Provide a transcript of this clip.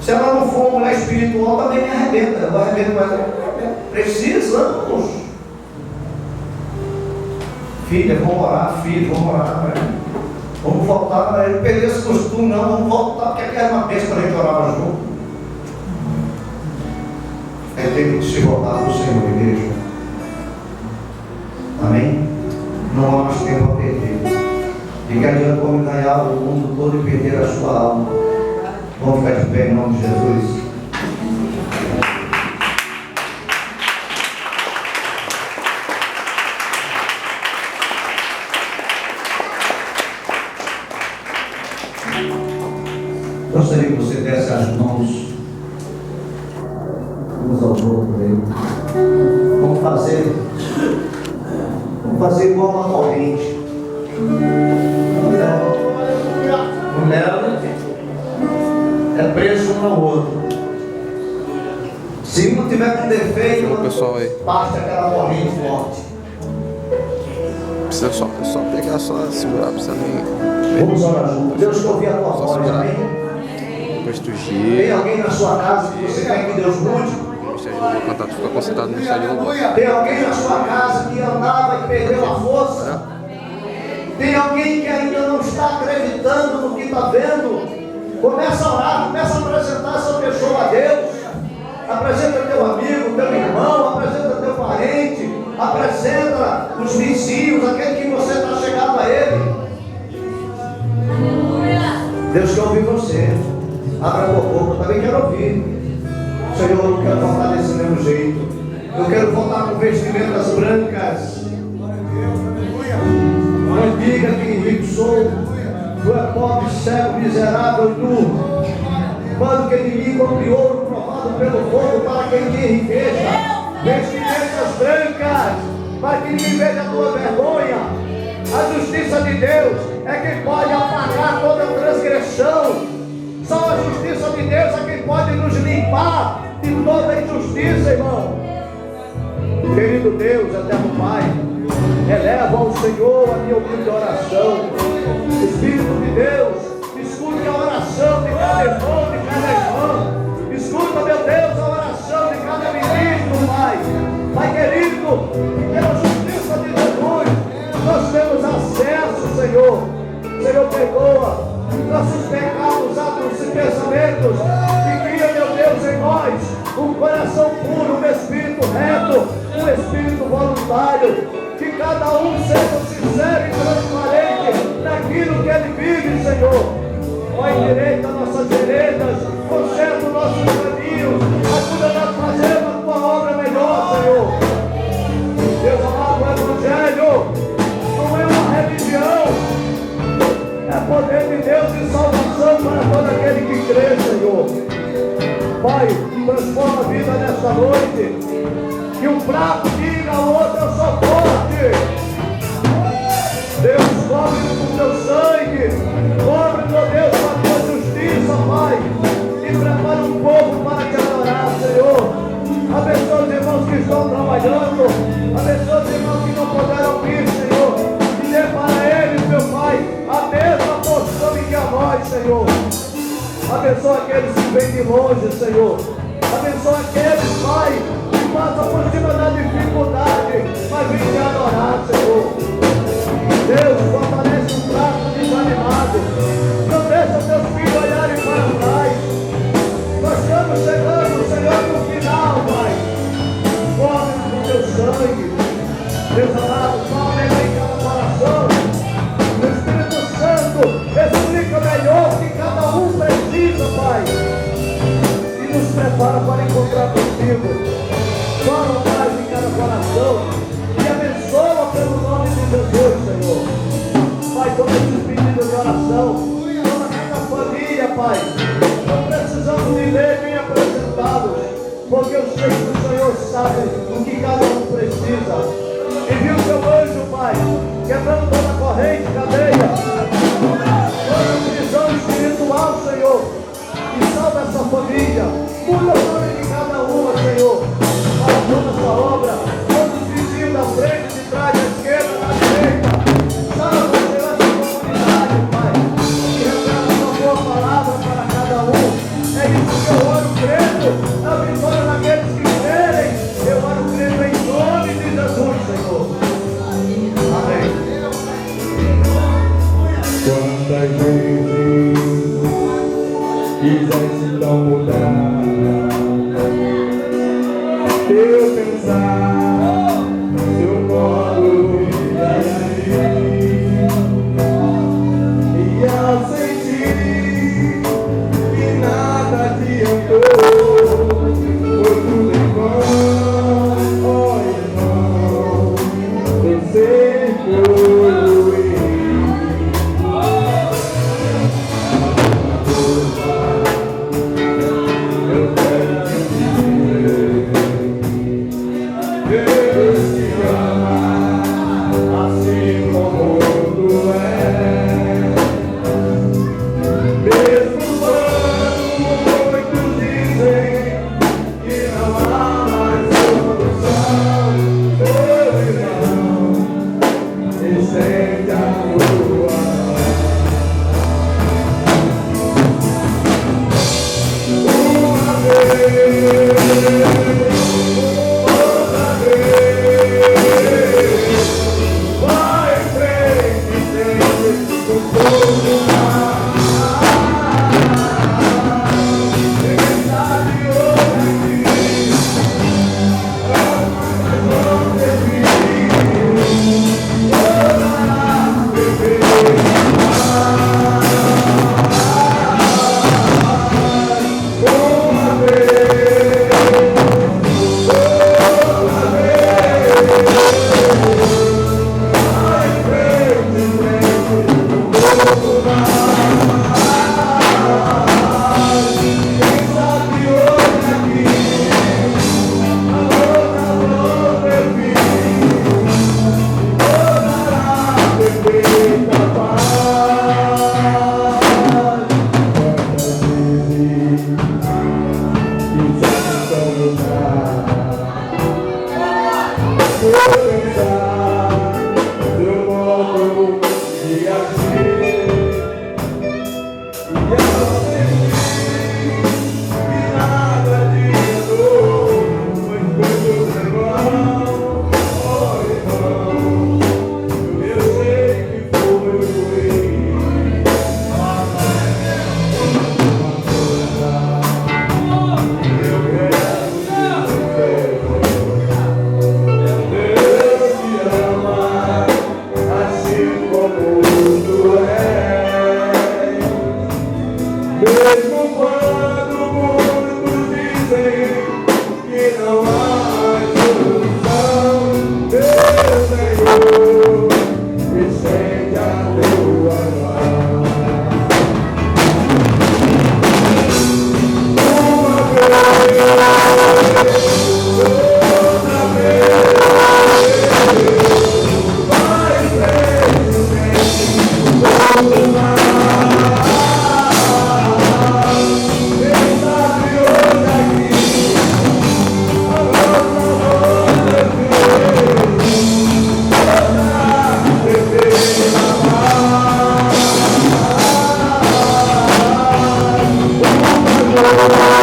Se ela não for uma mulher espiritual, também me arrebenta. Eu vou arrebentar com ela. Precisamos. Filha, vamos orar, filho, vamos orar. Vamos voltar. Eu perdi esse costume, não. Vamos voltar, porque aqui era uma bênção para a gente orar junto. É tempo de se voltar para o Senhor, igreja. Amém? Não há mais tempo a perder. E que adianta como ganhar o mundo todo e perder a sua alma. Vamos ficar de pé em nome de Jesus. Gostaria que você desse as mãos uns aos outros aí. Vamos fazer igual uma corrente. Mulher é preso um ao outro. Se um tiver com defeito, pessoal aí, parte aquela corrente forte. Precisa só pegar, só segurar, precisa nem. Vamos orar juntos. Deus, que eu ouvi a tua voz, amém? Depois do Tem giro. alguém na sua casa que você quer que Deus mude? O Ministério de Louvor, cantar, fica concentrado no Ministério de Louvor. Tem alguém na sua casa que andava e perdeu a força? Tem alguém que ainda não está acreditando no que está vendo? Começa a orar, começa a apresentar essa pessoa a Deus. Apresenta teu amigo, teu irmão, apresenta teu parente, apresenta os vizinhos, aquele que você está chegado a ele. Deus quer ouvir você. Abra a tua boca, eu também quero ouvir. Senhor, eu não quero voltar desse mesmo jeito. Eu quero voltar com vestimentas brancas. Não diga que rico sou. Tu é pobre, cego, miserável, nu. Quando que de mim compre ouro provado pelo fogo para quem tem riqueza. Vestimentas brancas, para que ninguém veja a tua vergonha. A justiça de Deus é quem pode apagar toda transgressão. Só a justiça de Deus é quem pode nos limpar de toda injustiça, irmão. Querido Deus, eterno Pai, eleva ao Senhor a minha humilde oração. Espírito de Deus, escute a oração de cada irmão, de cada irmã. Escuta, meu Deus, a oração de cada ministro, Pai. Pai querido, pela justiça de Jesus, nós temos acesso, Senhor. Senhor, perdoa nossos pecados, atos e pensamentos, e cria, meu Deus, em nós um coração puro, um espírito reto, um espírito voluntário, que cada um seja sincero e transparente naquilo que ele vive, Senhor. Ó, endireita nossas veredas, conserta os nossos caminhos, ajuda-nos a fazer a tua obra melhor, Senhor. Deus amado, o Evangelho não é uma religião, é poder de Deus e salvação para todo aquele que crê, Senhor. Pai, transforma a vida nesta noite. Que um fraco diga ao outro, eu sou forte. Deus, cobre-nos com teu sangue. Cobre-nos, ó Deus, com a tua justiça, Pai. E prepara um povo para te adorar, Senhor. Abençoa os irmãos que estão trabalhando. Abençoa os irmãos que não puderam vir, Senhor. E dê para eles, meu Pai, a mesma porção em que a nós, Senhor. Abençoa aqueles que vêm de longe, Senhor. Abençoa aqueles, Pai, que passam por cima da dificuldade, mas vêm te adorar, Senhor. Deus, fortalece um fraco desanimado. Não deixa teus filhos olharem para trás. Nós estamos chegando, Senhor, no final, Pai. Cobre com teu sangue. Deus amado, fala em cada coração. O Espírito Santo explica melhor o que cada um precisa, Pai. E nos prepara para encontrar contigo. Fala mais em cada coração. E abençoa pelo nome de Jesus, Senhor. Pai, todos esses pedidos de oração. Toda cada família, Pai. Não precisamos de ler nem apresentá-los. Porque eu sei que o Senhor sabe o que cada um precisa. Envia o teu anjo, Pai, quebrando toda a corrente, cadeia, toda prisão espiritual, Senhor, e salva essa família, muda o nome de cada uma, Senhor, para toda essa obra, todos os vizinhos da frente, de trás, da esquerda, da direita, salva, Senhor, essa comunidade, Pai, e revela a tua boa palavra para cada um, é isso que eu quisesse então mudar eu pensar seu modo de agir e ao sentir que nada adiantou foi tudo em vão, oh irmão, você foi. Deus te ama, assim como tu és. Mesmo quando muitos dizem que não há mais solução, meu irmão, estende a tua uma vez. Mesmo quando muitos dizem que não há mais solução, meu Senhor, estende a tua mão. Uma vez, outra vez, vai frente, todo mal. Oh,